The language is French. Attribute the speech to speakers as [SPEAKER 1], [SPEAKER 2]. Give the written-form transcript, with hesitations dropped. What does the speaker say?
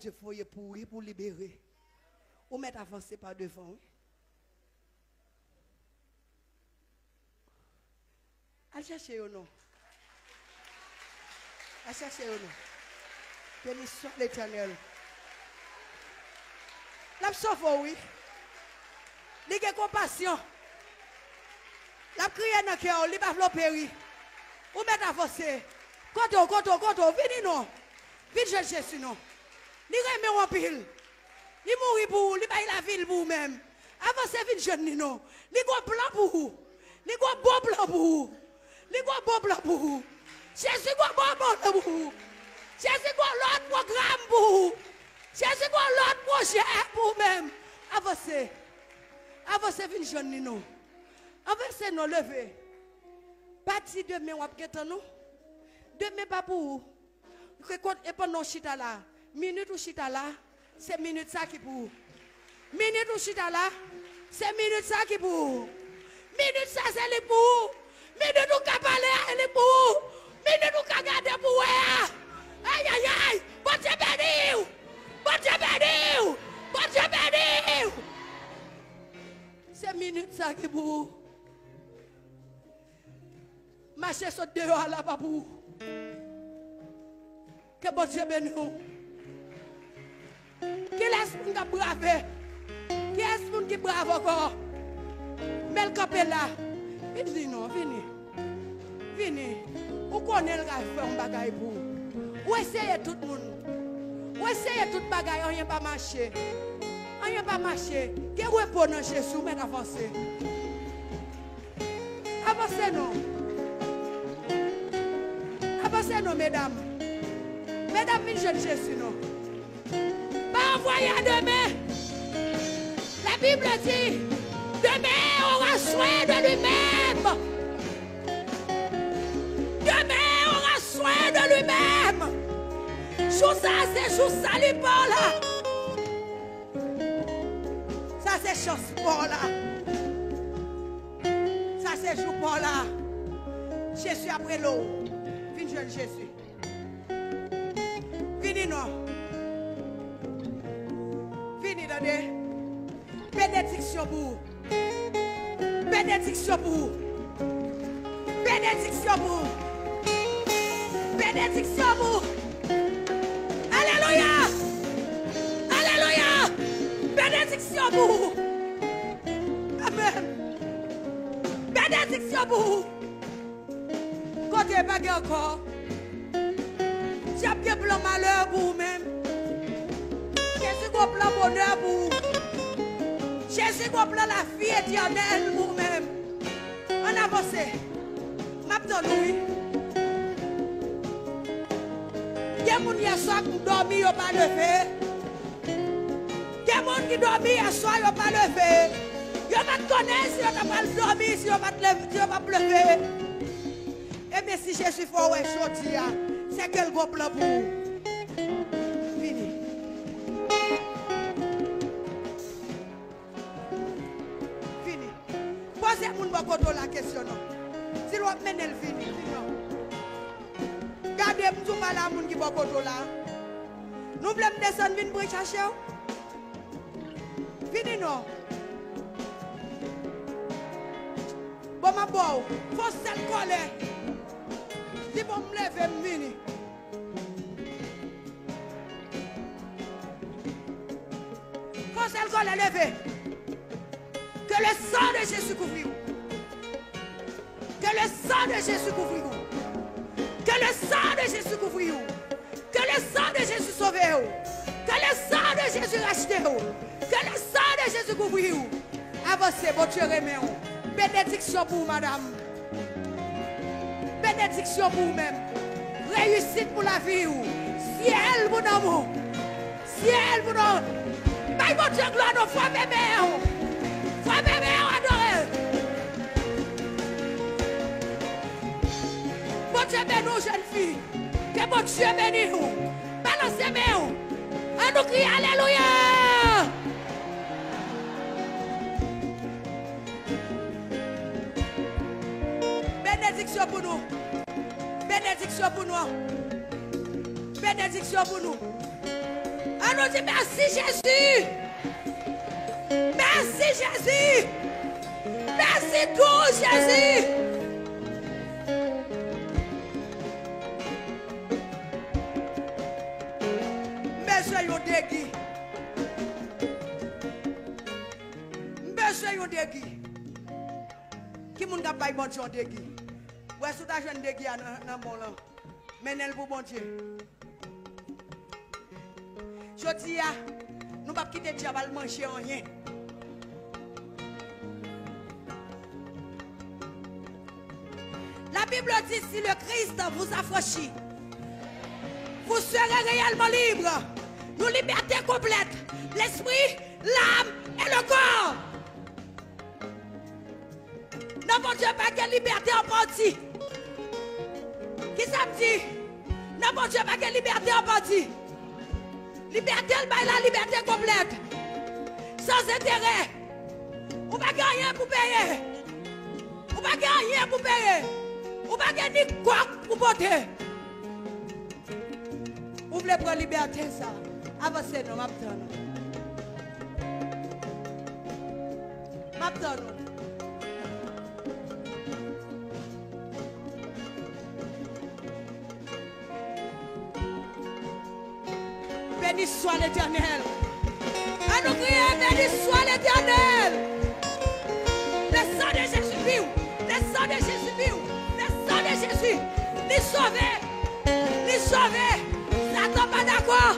[SPEAKER 1] Dieu foyer pourri pour libérer. Ou mettre avancé par devant. Allez chercher au nom. Allez chercher au nom. Bénédiction de l'Éternel. La sauve, oui. Il y a compassion. La crié dans le cœur, il n'y a pas de péri. Ou mettre avancé. Koto, venez non. Vite chercher Jésus non. Il remet en pile. Il mourit pour vous, il baille la ville pour vous-même. Avancez vite jeune non. Il y a un plan pour vous. Il y a un bon plan pour vous. Il y a un bon plan pour vous. Jésus a un bon plan pour vous. Jésus a l'autre programme pour vous. Jésus a l'autre projet pour vous-même. Avancez. Avancez vite jeune non. Avancez non lever. Parti demain, on va gagner nous. Demain, pas pour vous. Et pendant chita là, minute ou chita là, c'est minute ça qui pour. Minute ou chita là, c'est minute ça qui pour. Minute ça, c'est les pour. Minute ou qu'à parler, c'est pour. Minute ou qu'à garder pour. Aïe, aïe, aïe. Bon Dieu béni. Bon Dieu béni. Bon Dieu béni. C'est minute ça qui pour. Marchez sur dehors là, pas pour. Que bon Dieu bénisse. Qui est-ce qui a bravé? Qui est-ce qui brave encore? Mais le capé là. Il dit non, venez. Venez. Vous connaissez le faire un bagage pour vous. Vous essayez tout le monde. Vous essayez tout le bagage, rien pas marché. Rien pas marché. Qui répond dans Jésus, mais avancez. Avancez non. Avancez non, mesdames. Mesdames, mes jeunes Jésus, non. Pas envoyé à demain. La Bible dit, demain aura soin de lui-même. Demain aura soin de lui-même. Jour ça, c'est jour ça, les pas là. Ça, c'est chose pour là. Ça, c'est jour pour là. Jésus après l'eau. Viens jeune Jésus. Vini non. Vini donnez. Bénédiction pour vous. Bénédiction pour vous. Bénédiction pour vous. Bénédiction pour vous. Alléluia. Alléluia. Bénédiction pour vous. Amen. Bénédiction pour vous. Côté baguette encore. Tu as bien plan malheur pour vous-même. Jésus a plan bonheur pour vous. Jésus a plan la vie éternelle pour vous-même. On avance. Maintenant, oui. Il y a des gens hier soir qui dorment, ils n'ont pas levé. Il y a des gens qui dorment hier soir, ils n'ont pas levé. Ils n'ont pas connaître si ils n'ont pas dormi, si ils n'ont pas levé. Et bien si Jésus faut ouais sortir, c'est quel bon plan pour vous? Fini. Fini. Posez-moi la question. Si vous menez le fini, gardez tout mal à moun qui va là. Nous voulons descendre venir pour chercher. Fini non. Bon ma beau, faut cette colère. Si vous me levez, mini. Faut cette colère lever. Que le sang de Jésus couvre vous. Que le sang de Jésus couvre vous. Que le sang de Jésus couvre vous. Que le sang de Jésus sauve vous. Que le sang de Jésus rachète vous. Que le sang de Jésus couvre vous. Avancez, bon Dieu remet vous. Bénédiction pour vous, madame. Bénédiction pour vous-même. Réussite pour la vie. Ciel pour nous. Ciel pour nous. Bye, bon Dieu, gloire, nos frères bébés. Frères bébés, adorez. Bon Dieu bénis nous, jeunes filles. Que bon Dieu bénisse nous. Balancez nous. À nous crier Alléluia. Bénédiction pour nous. Bénédiction pour nous. Bénédiction pour nous. À On nous dit merci Jésus. Merci Jésus. Merci tout Jésus. Monsieur yon dégui. Monsieur yon dégui. Qui moun ka bay bon Dieu dégui? Ouais, sous ta jeune dégui dans bon là. Menel pour bon Dieu. Je dis, nous ne pouvons pas quitter le diable manger rien. La Bible dit, si le Christ vous affranchit, vous serez réellement libre. Nous liberté complète. L'esprit, l'âme et le corps. Non, mon Dieu, pas de liberté en partie. Qui ça me dit? Non, mon Dieu, pas de liberté en partie. Liberté, la liberté complète. Sans intérêt. Ou pas rien pour payer. Ou pas rien pour payer. Ou pas ni quoi pour porter. Vous voulez prendre liberté, ça? Avancez, non, m'attends. M'attends. Béni soit l'Éternel. À nous crier, béni soit l'Éternel. Le sang de Jésus vive. Le sang de Jésus vive. Le sang de Jésus. Les sauver. Les sauver. Satan pas d'accord.